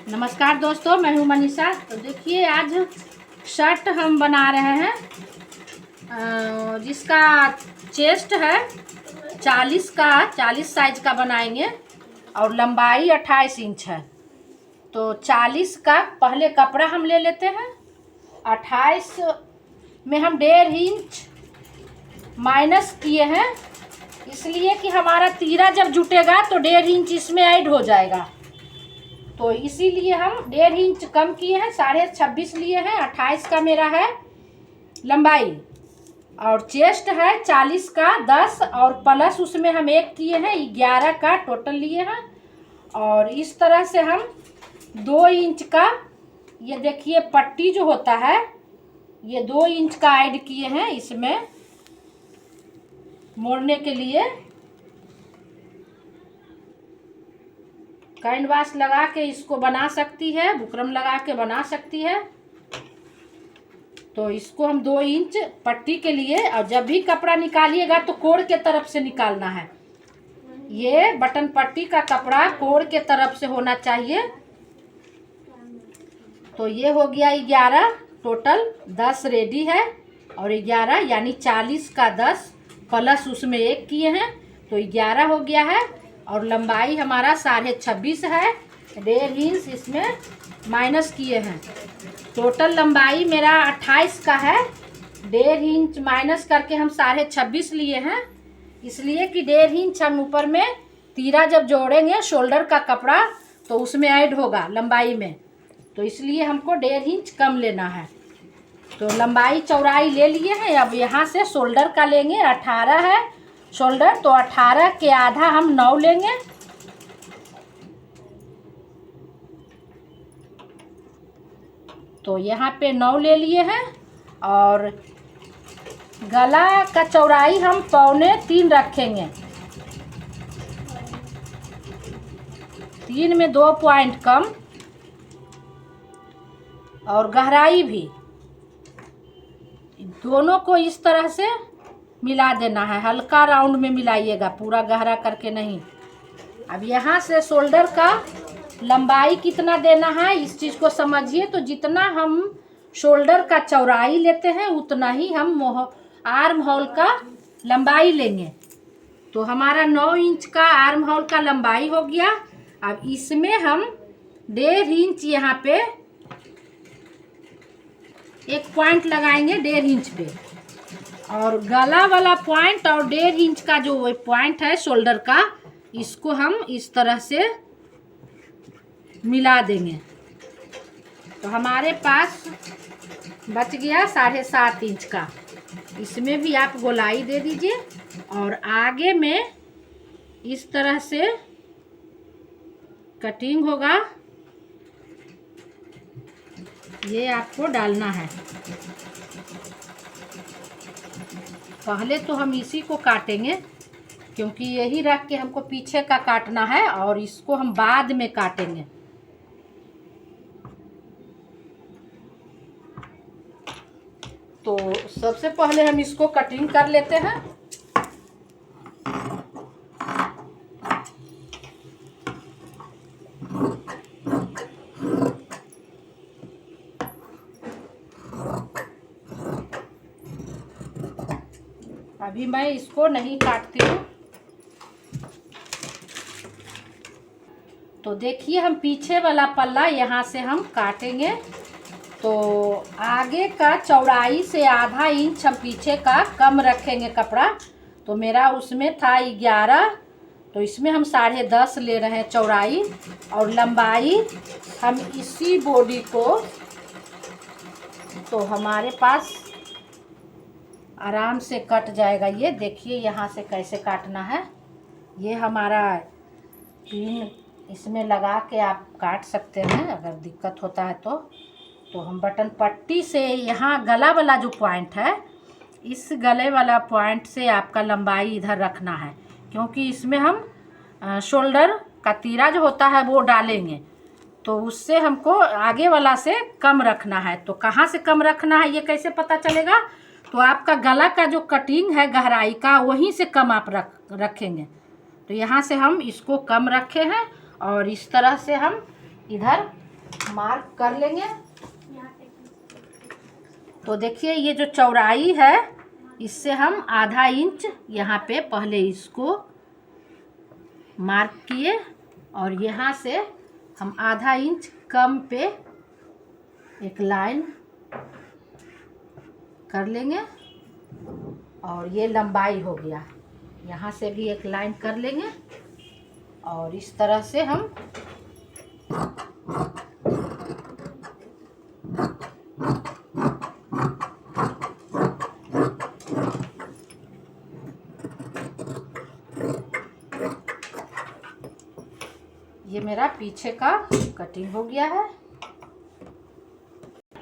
नमस्कार दोस्तों, मैं हूं मनीषा। तो देखिए आज शर्ट हम बना रहे हैं जिसका चेस्ट है 40 साइज का बनाएंगे और लंबाई 28 इंच है। तो 40 का पहले कपड़ा हम ले लेते हैं। 28 में हम 1.5 इंच माइनस किए हैं, इसलिए कि हमारा तीरा जब जुटेगा तो 1.5 इंच इसमें ऐड हो जाएगा। तो इसीलिए हम 1.5 इंच कम किए हैं, 26.5 लिए हैं। 28 का मेरा है लंबाई और चेस्ट है 40 का 10 और प्लस उसमें हम 1 किए हैं, 11 का टोटल लिए हैं। और इस तरह से हम 2 इंच का, ये देखिए पट्टी जो होता है ये 2 इंच का ऐड किए हैं इसमें मोड़ने के लिए। कैनवास लगा के इसको बना सकती है, बुकरम लगा के बना सकती है। तो इसको हम 2 इंच पट्टी के लिए, और जब भी कपड़ा निकालिएगा तो कोर के तरफ से निकालना है। ये बटन पट्टी का कपड़ा कोर के तरफ से होना चाहिए। तो ये हो गया 11, टोटल 10 रेडी है और 11 यानी 40 का 10 प्लस उसमें 1 किए हैं तो 11 हो गया है। और लंबाई हमारा 26.5 है, 1.5 इंच इसमें माइनस किए हैं। टोटल लंबाई मेरा 28 का है, 1.5 इंच माइनस करके हम 26.5 लिए हैं, इसलिए कि 1.5 इंच हम ऊपर में तीरा जब जोड़ेंगे शोल्डर का कपड़ा तो उसमें ऐड होगा लंबाई में, तो इसलिए हमको 1.5 इंच कम लेना है। तो लंबाई चौड़ाई ले लिए हैं। अब यहाँ से शोल्डर का लेंगे, 18 है शोल्डर, तो 18 के आधा हम 9 लेंगे। तो यहाँ पे 9 ले लिए हैं। और गला का चौड़ाई हम 2.25 रखेंगे, 3 में 2 पॉइंट कम। और गहराई भी दोनों को इस तरह से मिला देना है, हल्का राउंड में मिलाइएगा, पूरा गहरा करके नहीं। अब यहाँ से शोल्डर का लंबाई कितना देना है इस चीज़ को समझिए। तो जितना हम शोल्डर का चौड़ाई लेते हैं उतना ही हम आर्म होल का लंबाई लेंगे। तो हमारा 9 इंच का आर्म होल का लंबाई हो गया। अब इसमें हम 1.5 इंच यहाँ पे एक पॉइंट लगाएंगे 1.5 इंच पे, और गला वाला पॉइंट और 1.5 इंच का जो पॉइंट है शोल्डर का, इसको हम इस तरह से मिला देंगे। तो हमारे पास बच गया 7.5 इंच का। इसमें भी आप गोलाई दे दीजिए और आगे में इस तरह से कटिंग होगा, ये आपको डालना है। पहले तो हम इसी को काटेंगे क्योंकि यही रख के हमको पीछे का काटना है और इसको हम बाद में काटेंगे। तो सबसे पहले हम इसको कटिंग कर लेते हैं। अभी मैं इसको नहीं काटती हूँ। तो देखिए हम पीछे वाला पल्ला यहाँ से हम काटेंगे। तो आगे का चौड़ाई से आधा इंच हम पीछे का कम रखेंगे कपड़ा। तो मेरा उसमें था 11, तो इसमें हम 10.5 ले रहे हैं चौड़ाई। और लंबाई हम इसी बॉडी को, तो हमारे पास आराम से कट जाएगा। ये देखिए यहाँ से कैसे काटना है। ये हमारा पिन इसमें लगा के आप काट सकते हैं अगर दिक्कत होता है तो हम बटन पट्टी से यहाँ गला वाला जो पॉइंट है, इस गले वाला पॉइंट से आपका लंबाई इधर रखना है, क्योंकि इसमें हम शोल्डर का तीरा जो होता है वो डालेंगे, तो उससे हमको आगे वाला से कम रखना है। तो कहाँ से कम रखना है ये कैसे पता चलेगा? तो आपका गला का जो कटिंग है गहराई का, वहीं से कम आप रखेंगे। तो यहाँ से हम इसको कम रखे हैं और इस तरह से हम इधर मार्क कर लेंगे। तो देखिए ये जो चौड़ाई है इससे हम आधा इंच यहाँ पे पहले इसको मार्क किए और यहाँ से हम आधा इंच कम पे एक लाइन कर लेंगे और ये लंबाई हो गया। यहाँ से भी एक लाइन कर लेंगे और इस तरह से हम ये मेरा पीछे का कटिंग हो गया है।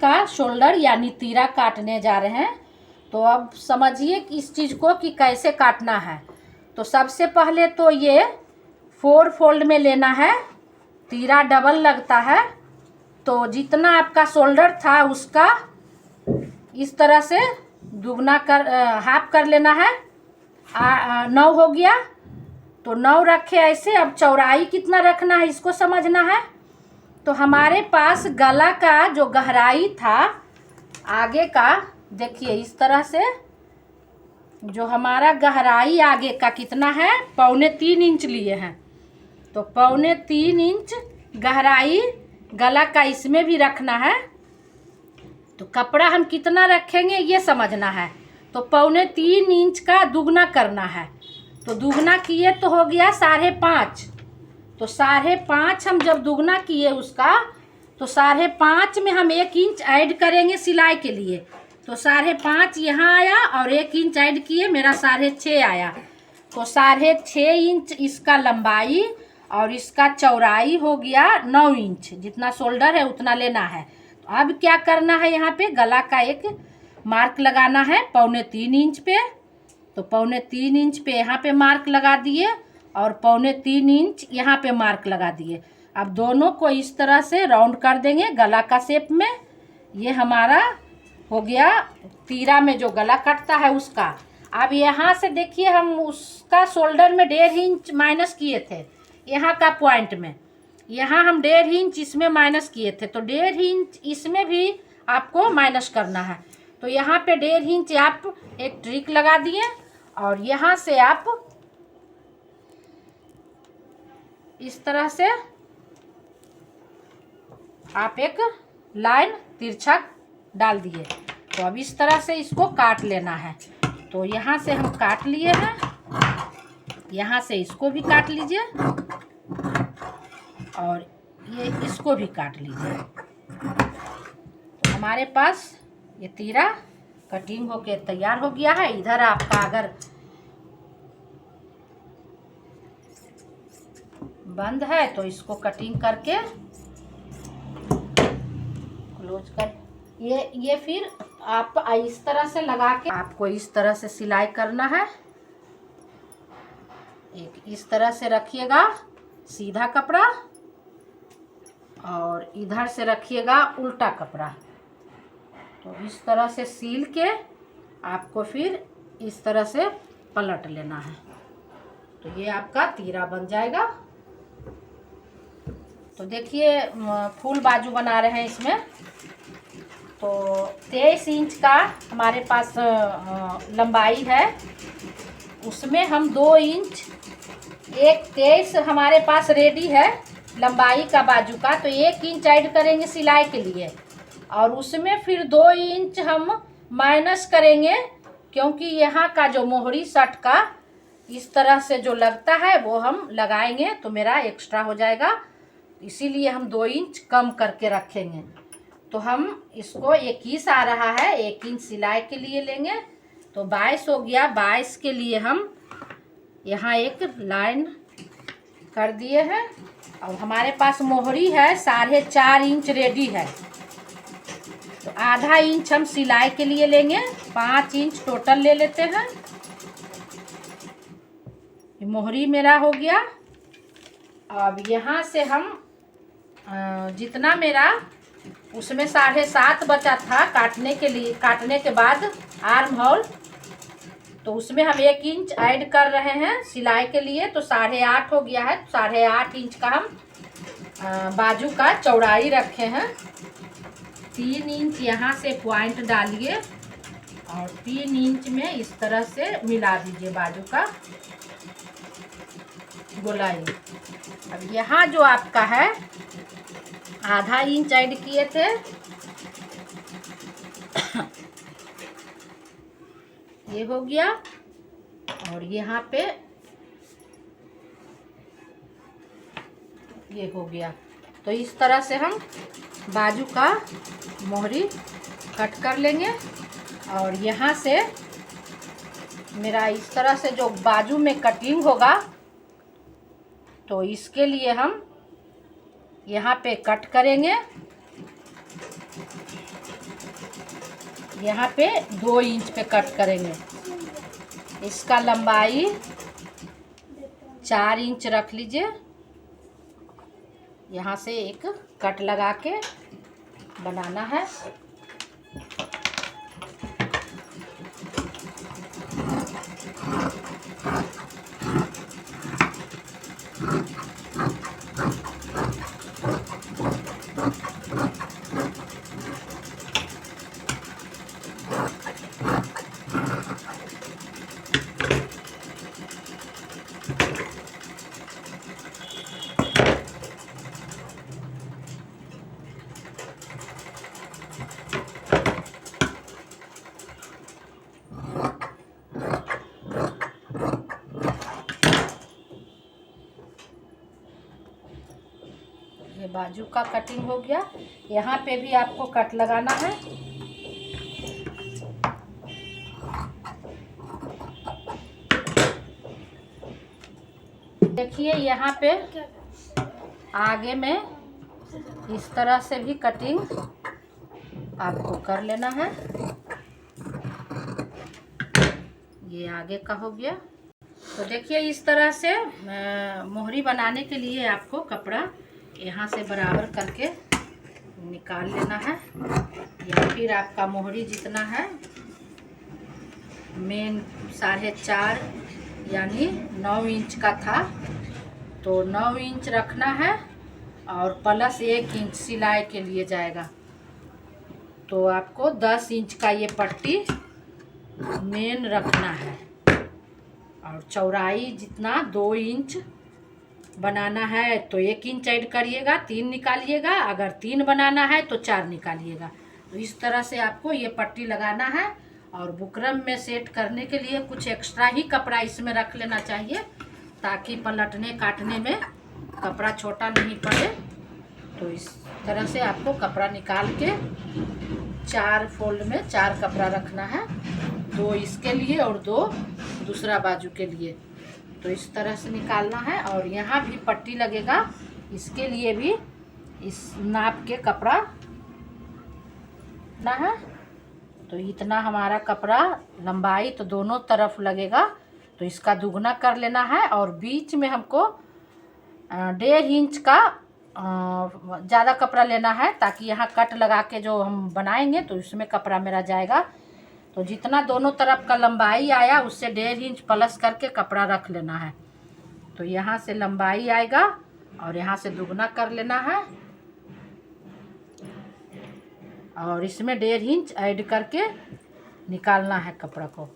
का शोल्डर यानी तीरा काटने जा रहे हैं। तो अब समझिए कि इस चीज़ को कि कैसे काटना है। तो सबसे पहले तो ये 4 फोल्ड में लेना है। तीरा डबल लगता है तो जितना आपका शोल्डर था उसका इस तरह से दुगना कर हाफ कर लेना है। 9 हो गया तो 9 रखे ऐसे। अब चौड़ाई कितना रखना है इसको समझना है। तो हमारे पास गला का जो गहराई था आगे का, देखिए इस तरह से जो हमारा गहराई आगे का कितना है, 2.25 इंच लिए हैं। तो 2.25 इंच गहराई गला का इसमें भी रखना है। तो कपड़ा हम कितना रखेंगे ये समझना है। तो 2.25 इंच का दुगना करना है। तो दुगना किए तो हो गया 5.5। तो 5.5 हम जब दुगना किए उसका तो 5.5 में हम 1 इंच ऐड करेंगे सिलाई के लिए। तो 5.5 यहाँ आया और 1 इंच ऐड किए, मेरा 6.5 आया। तो 6.5 इंच इसका लंबाई और इसका चौड़ाई हो गया 9 इंच। जितना शोल्डर है उतना लेना है। तो अब क्या करना है, यहाँ पे गला का एक मार्क लगाना है 2.25 इंच पे। तो 2.25 इंच पे यहाँ पे मार्क लगा दिए और 2.25 इंच यहाँ पे मार्क लगा दिए। अब दोनों को इस तरह से राउंड कर देंगे गला का शेप में। ये हमारा हो गया तीरा में जो गला कटता है उसका। अब यहाँ से देखिए हम उसका शोल्डर में 1.5 इंच माइनस किए थे यहाँ का पॉइंट में। यहाँ हम 1.5 इंच इसमें माइनस किए थे। तो 1.5 इंच इसमें भी आपको माइनस करना है। तो यहाँ पे 1.5 इंच आप एक ट्रिक लगा दिए और यहाँ से आप इस तरह से आप एक लाइन तिरछा डाल दिए। तो अब इस तरह से इसको काट लेना है। तो यहाँ से हम काट लिए हैं, यहाँ से इसको भी काट लीजिए और ये इसको भी काट लीजिए। तो हमारे पास ये तीरा कटिंग होके तैयार हो गया है। इधर आपका अगर बंद है तो इसको कटिंग करके क्लोज कर ये फिर आप इस तरह से लगा के आपको इस तरह से सिलाई करना है। एक इस तरह से रखिएगा सीधा कपड़ा और इधर से रखिएगा उल्टा कपड़ा। तो इस तरह से सील के आपको फिर इस तरह से पलट लेना है। तो ये आपका तीरा बन जाएगा। तो देखिए फुल बाजू बना रहे हैं इसमें। तो 23 इंच का हमारे पास लंबाई है, उसमें हम 2 इंच 23 हमारे पास रेडी है लंबाई का बाजू का। तो 1 इंच ऐड करेंगे सिलाई के लिए और उसमें फिर 2 इंच हम माइनस करेंगे, क्योंकि यहाँ का जो मोहरी शर्ट का इस तरह से जो लगता है वो हम लगाएंगे तो मेरा एक्स्ट्रा हो जाएगा। इसीलिए हम 2 इंच कम करके रखेंगे। तो हम इसको 21 आ रहा है, 1 इंच सिलाई के लिए लेंगे। तो 22 हो गया। 22 के लिए हम यहाँ एक लाइन कर दिए हैं और हमारे पास मोहरी है 4.5 इंच रेडी है। तो आधा इंच हम सिलाई के लिए लेंगे, 5 इंच टोटल ले लेते हैं। ये मोहरी मेरा हो गया। अब यहाँ से हम जितना मेरा उसमें 7.5 बचा था काटने के लिए, काटने के बाद आर्म होल, तो उसमें हम 1 इंच ऐड कर रहे हैं सिलाई के लिए। तो 8.5 हो गया है। 8.5 इंच का हम बाजू का चौड़ाई रखे हैं। 3 इंच यहाँ से पॉइंट डालिए और 3 इंच में इस तरह से मिला दीजिए बाजू का गोलाई। अब यहाँ जो आपका है आधा इंच ऐड किए थे, ये हो गया। और यहाँ पे ये हो गया। तो इस तरह से हम बाजू का मोहरी कट कर लेंगे। और यहाँ से मेरा इस तरह से जो बाजू में कटिंग होगा, तो इसके लिए हम यहाँ पे कट करेंगे। यहाँ पे 2 इंच पे कट करेंगे। इसका लंबाई 4 इंच रख लीजिए। यहाँ से एक कट लगा के बनाना है। ये बाजू का कटिंग हो गया। यहाँ पे भी आपको कट लगाना है। देखिए यहाँ पे आगे में इस तरह से भी कटिंग आपको कर लेना है। ये आगे का हो गया। तो देखिए इस तरह से मोहरी बनाने के लिए आपको कपड़ा यहाँ से बराबर करके निकाल लेना है। या फिर आपका मोहरी जितना है, मेन 4.5 यानी 9 इंच का था, तो 9 इंच रखना है और प्लस 1 इंच सिलाई के लिए जाएगा। तो आपको 10 इंच का ये पट्टी मेन रखना है। और चौड़ाई जितना 2 इंच बनाना है तो 1 इंच ऐड करिएगा, 3 निकालिएगा। अगर 3 बनाना है तो 4 निकालिएगा। तो इस तरह से आपको ये पट्टी लगाना है। और बुकरम में सेट करने के लिए कुछ एक्स्ट्रा ही कपड़ा इसमें रख लेना चाहिए, ताकि पलटने काटने में कपड़ा छोटा नहीं पड़े। तो इस तरह से आपको कपड़ा निकाल के 4 फोल्ड में 4 कपड़ा रखना है, 2 इसके लिए और 2 दूसरा बाजू के लिए। तो इस तरह से निकालना है। और यहाँ भी पट्टी लगेगा, इसके लिए भी इस नाप के कपड़ा ना है। तो इतना हमारा कपड़ा लंबाई तो दोनों तरफ लगेगा, तो इसका दुगना कर लेना है। और बीच में हमको 1.5 इंच का ज़्यादा कपड़ा लेना है, ताकि यहाँ कट लगा के जो हम बनाएंगे तो इसमें कपड़ा मेरा जाएगा। तो जितना दोनों तरफ का लंबाई आया उससे 1.5 इंच प्लस करके कपड़ा रख लेना है। तो यहाँ से लंबाई आएगा और यहाँ से दुगना कर लेना है। और इसमें 1.5 इंच ऐड करके निकालना है कपड़ा को।